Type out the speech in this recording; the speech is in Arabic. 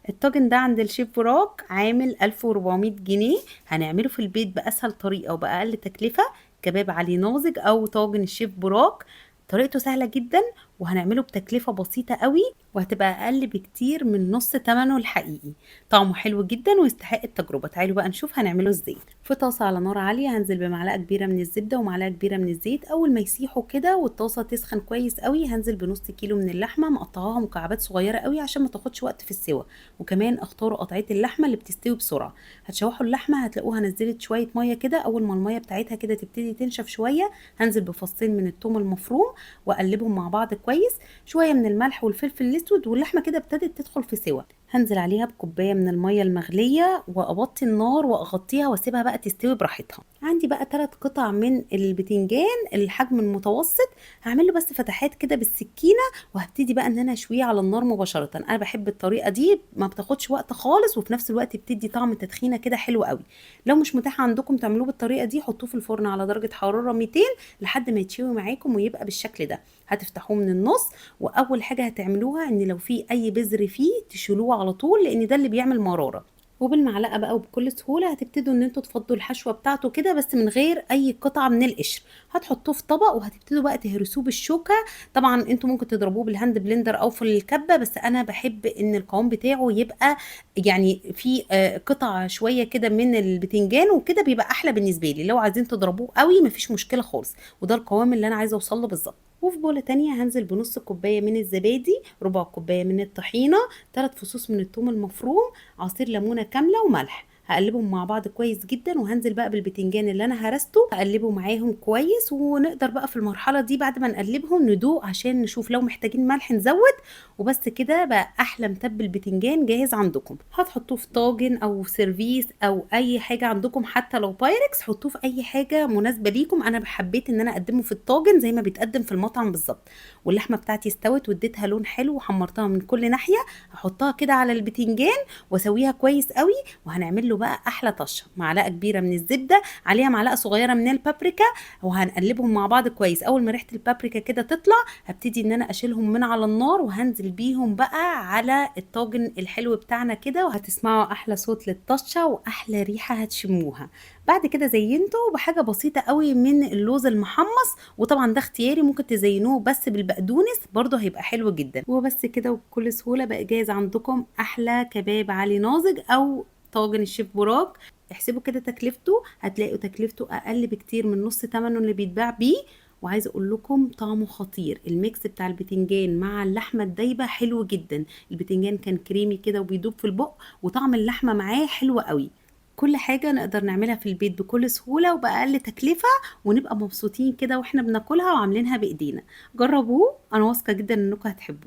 الطاجن ده عند الشيف براك عامل 1400 جنيه. هنعمله في البيت بأسهل طريقة وبأقل تكلفة. كباب علي ناظج أو طاجن الشيف براك. طريقته سهلة جدا، وهنعمله بتكلفة بسيطة قوي، وهتبقى أقل بكتير من نص تمنه الحقيقي. طعمه حلو جدا ويستحق التجربة. تعالوا بقى نشوف هنعمله ازاي. في طاسة على نار عالية هنزل بمعلقة كبيرة من الزبدة ومعلقة كبيرة من الزيت. أول ما يسيحوا كده والطاسة تسخن كويس قوي هنزل بنص كيلو من اللحمة مقطعاها مكعبات صغيرة قوي عشان ما تاخدش وقت في السوا. وكمان اختاروا قطعية اللحمة اللي بتستوي بسرعة. هتشوحوا اللحمة هتلاقوها نزلت شوية مية كده. أول ما المية بتاعتها كده تبتدي تنشف شوية هنزل بفصين من الثوم المفروم وأقلبهم مع بعض كويس. شوية من الملح والفلفل الأسود واللحمة كده ابتدت تدخل في سوا. هنزل عليها بكوباية من المية المغلية وأوطي النار وأغطيها وأسيبها بقى تستوي براحتها. عندي بقى 3 قطع من البتنجان الحجم المتوسط. هعمل له بس فتحات كده بالسكينة، وهبتدي بقى ان انا اشويه على النار مباشرة. انا بحب الطريقة دي، ما بتاخدش وقت خالص وفي نفس الوقت بتدي طعم تدخينة كده حلو قوي. لو مش متاح عندكم تعملوه بالطريقة دي حطوه في الفرن على درجة حرارة 200 لحد ما يتشوي معاكم ويبقى بالشكل ده. هتفتحوه من النص، واول حاجة هتعملوها ان لو في اي بذر فيه تشيلوه على طول لان ده اللي بيعمل مرارة. وبالمعلقه بقى وبكل سهوله هتبتدوا ان انتوا تفضوا الحشوه بتاعته كده بس من غير اي قطعه من القشر. هتحطوه في طبق وهتبتدوا بقى تهرسوه بالشوكه. طبعا انتوا ممكن تضربوه بالهاند بلندر او في الكبه، بس انا بحب ان القوام بتاعه يبقى يعني في قطع شويه كده من البتنجان وكده بيبقى احلى بالنسبه لي. لو عايزين تضربوه قوي مفيش مشكله خالص، وده القوام اللي انا عايزه اوصل له بالظبط. وفي بوله تانية هنزل بنص كوبايه من الزبادي، ربع كوبايه من الطحينه، 3 فصوص من الثوم المفروم، عصير ليمونه كامله، وملح. هقلبهم مع بعض كويس جدا، وهنزل بقى بالبتنجان اللي انا هرسته هقلبه معاهم كويس. ونقدر بقى في المرحله دي بعد ما نقلبهم ندوق عشان نشوف لو محتاجين ملح نزود. وبس كده بقى احلى متبل بتنجان جاهز عندكم. هتحطوه في طاجن او سيرفيس او اي حاجه عندكم، حتى لو بايركس حطوه في اي حاجه مناسبه ليكم. انا حبيت ان انا اقدمه في الطاجن زي ما بيتقدم في المطعم بالظبط. واللحمه بتاعتي استوت واديتها لون حلو وحمرتها من كل ناحيه. هحطها كده على البتنجان واسويها كويس قوي. وهنعمل له بقى احلى طشه. معلقه كبيره من الزبده عليها معلقه صغيره من البابريكا، وهنقلبهم مع بعض كويس. اول ما ريحه البابريكا كده تطلع هبتدي ان انا اشيلهم من على النار وهنزل بيهم بقى على الطاجن الحلو بتاعنا كده، وهتسمعوا احلى صوت للطشه واحلى ريحه هتشموها. بعد كده زينته بحاجه بسيطه قوي من اللوز المحمص، وطبعا ده اختياري، ممكن تزينوه بس بالبقدونس برضه هيبقى حلو جدا. وبس كده وبكل سهوله بقى جاهز عندكم احلى كباب علي ناظج او طاجن الشيف براك. احسبوا كده تكلفته، هتلاقوا تكلفته اقل بكتير من نص ثمنه اللي بيتباع بيه. وعايزه اقول لكم طعمه خطير. الميكس بتاع البتنجان مع اللحمه الدايبه حلو جدا. البتنجان كان كريمي كده وبيدوب في البق، وطعم اللحمه معاه حلو قوي. كل حاجه نقدر نعملها في البيت بكل سهوله وباقل تكلفه، ونبقى مبسوطين كده واحنا بناكلها وعاملينها بايدينا. جربوه، انا واثقه جدا انكم هتحبوه.